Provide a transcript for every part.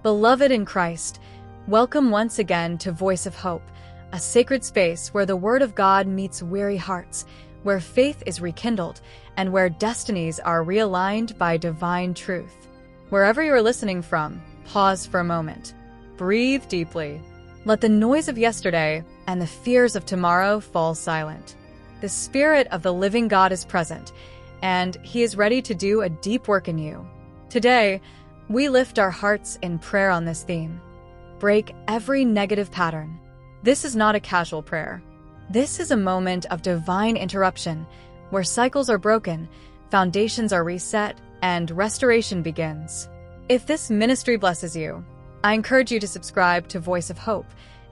Beloved in Christ, welcome once again to Voice of Hope, a sacred space where the Word of God meets weary hearts, where faith is rekindled, and where destinies are realigned by divine truth. Wherever you are listening from, pause for a moment. Breathe deeply. Let the noise of yesterday and the fears of tomorrow fall silent. The Spirit of the living God is present, and He is ready to do a deep work in you. Today, we lift our hearts in prayer on this theme. Break every negative pattern. This is not a casual prayer. This is a moment of divine interruption, where cycles are broken, foundations are reset, and restoration begins. If this ministry blesses you, I encourage you to subscribe to Voice of Hope,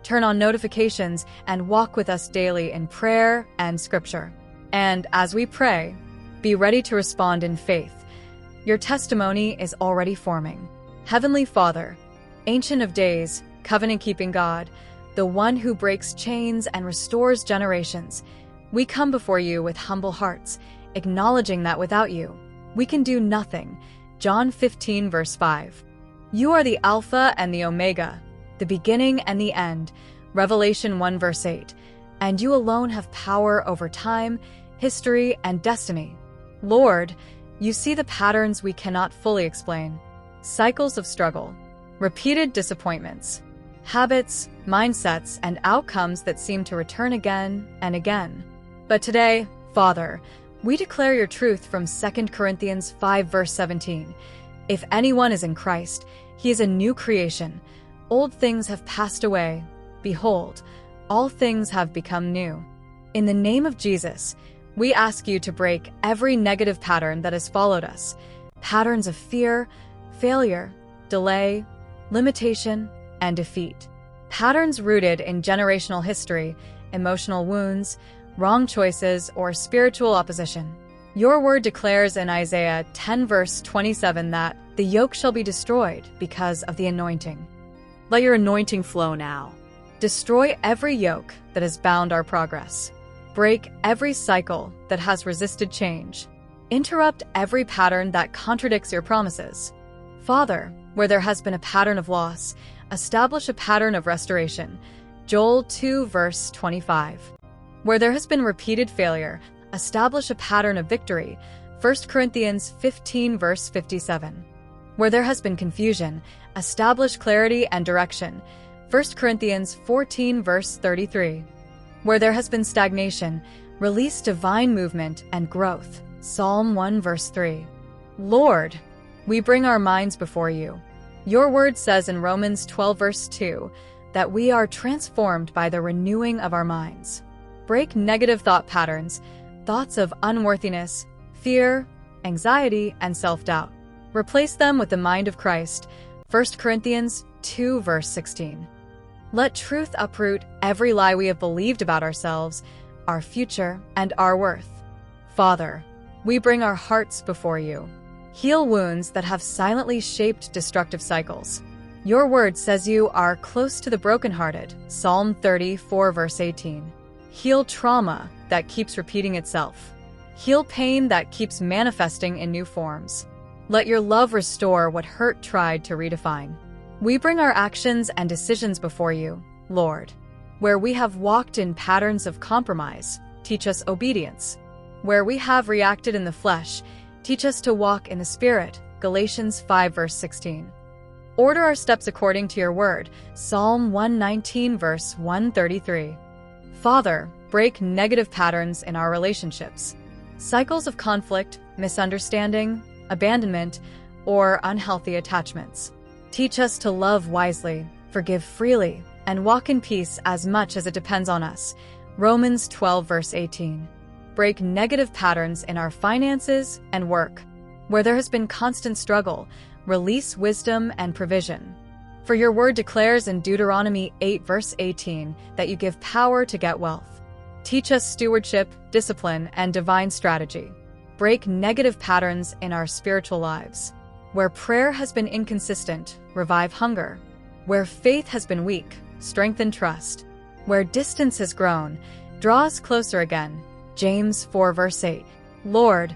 turn on notifications, and walk with us daily in prayer and scripture. And as we pray, be ready to respond in faith. Your testimony is already forming. Heavenly Father, Ancient of Days, covenant-keeping God, the one who breaks chains and restores generations, we come before you with humble hearts, acknowledging that without you, we can do nothing. John 15, verse 5. You are the Alpha and the Omega, the beginning and the end. Revelation 1, verse 8. And you alone have power over time, history, and destiny. Lord, you see the patterns we cannot fully explain. Cycles of struggle, repeated disappointments, habits, mindsets, and outcomes that seem to return again and again. But today, Father, we declare your truth from 2 Corinthians 5, verse 17. If anyone is in Christ, he is a new creation. Old things have passed away. Behold, all things have become new. In the name of Jesus, we ask you to break every negative pattern that has followed us. Patterns of fear, failure, delay, limitation, and defeat. Patterns rooted in generational history, emotional wounds, wrong choices, or spiritual opposition. Your word declares in Isaiah 10, verse 27 that the yoke shall be destroyed because of the anointing. Let your anointing flow now. Destroy every yoke that has bound our progress. Break every cycle that has resisted change. Interrupt every pattern that contradicts your promises. Father, where there has been a pattern of loss, establish a pattern of restoration. Joel 2, verse 25. Where there has been repeated failure, establish a pattern of victory. 1 Corinthians 15, verse 57. Where there has been confusion, establish clarity and direction. 1 Corinthians 14, verse 33. Where there has been stagnation, release divine movement and growth. Psalm 1, verse 3. Lord, we bring our minds before you. Your word says in Romans 12, verse 2, that we are transformed by the renewing of our minds. Break negative thought patterns, thoughts of unworthiness, fear, anxiety, and self-doubt. Replace them with the mind of Christ. 1 Corinthians 2, verse 16. Let truth uproot every lie we have believed about ourselves, our future, and our worth. Father, we bring our hearts before you. Heal wounds that have silently shaped destructive cycles. Your word says you are close to the brokenhearted. Psalm 34, verse 18. Heal trauma that keeps repeating itself. Heal pain that keeps manifesting in new forms. Let your love restore what hurt tried to redefine. We bring our actions and decisions before you, Lord. Where we have walked in patterns of compromise, teach us obedience. Where we have reacted in the flesh, teach us to walk in the Spirit. Galatians 5, verse 16. Order our steps according to your word. Psalm 119, verse 133. Father, break negative patterns in our relationships. Cycles of conflict, misunderstanding, abandonment, or unhealthy attachments. Teach us to love wisely, forgive freely, and walk in peace as much as it depends on us. Romans 12, verse 18. Break negative patterns in our finances and work. Where there has been constant struggle, release wisdom and provision. For your word declares in Deuteronomy 8, verse 18, that you give power to get wealth. Teach us stewardship, discipline, and divine strategy. Break negative patterns in our spiritual lives. Where prayer has been inconsistent, revive hunger. Where faith has been weak, strengthen trust. Where distance has grown, draw us closer again. James 4, verse 8. Lord,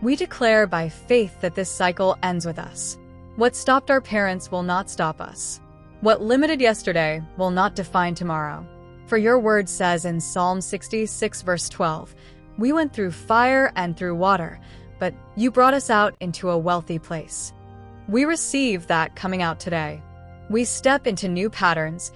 we declare by faith that this cycle ends with us. What stopped our parents will not stop us. What limited yesterday will not define tomorrow. For your word says in Psalm 66 verse 12, "We went through fire and through water, but you brought us out into a wealthy place." We receive that coming out today. We step into new patterns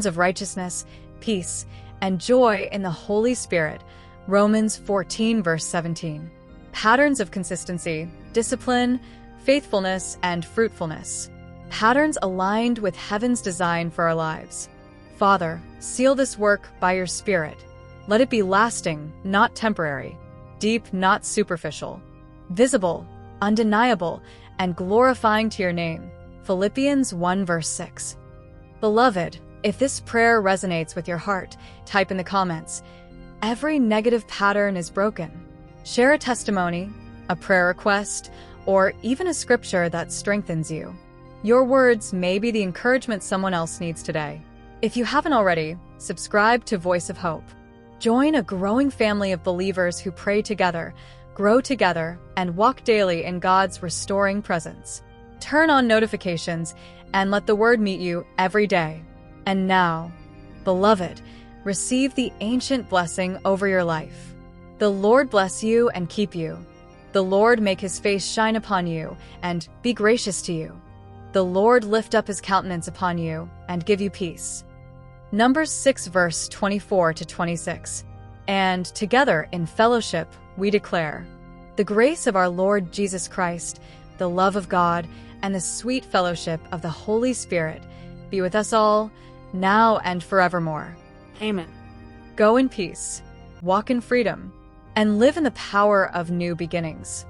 of righteousness, peace, and joy in the Holy Spirit. Romans 14 verse 17. Patterns of consistency, discipline, faithfulness, and fruitfulness. Patterns aligned with heaven's design for our lives. Father, seal this work by your Spirit. Let it be lasting, not temporary, deep, not superficial, visible, undeniable, and glorifying to your name. Philippians 1 verse 6. Beloved, if this prayer resonates with your heart, type in the comments, "Every negative pattern is broken." Share a testimony, a prayer request, or even a scripture that strengthens you. Your words may be the encouragement someone else needs today. If you haven't already, subscribe to Voice of Hope. Join a growing family of believers who pray together, grow together, and walk daily in God's restoring presence. Turn on notifications and let the word meet you every day. And now, beloved, receive the ancient blessing over your life. The Lord bless you and keep you. The Lord make his face shine upon you and be gracious to you. The Lord lift up his countenance upon you and give you peace. Numbers 6 verse 24 to 26. And together in fellowship we declare, the grace of our Lord Jesus Christ, the love of God, and the sweet fellowship of the Holy Spirit be with us all, now and forevermore. Amen. Go in peace, walk in freedom, and live in the power of new beginnings.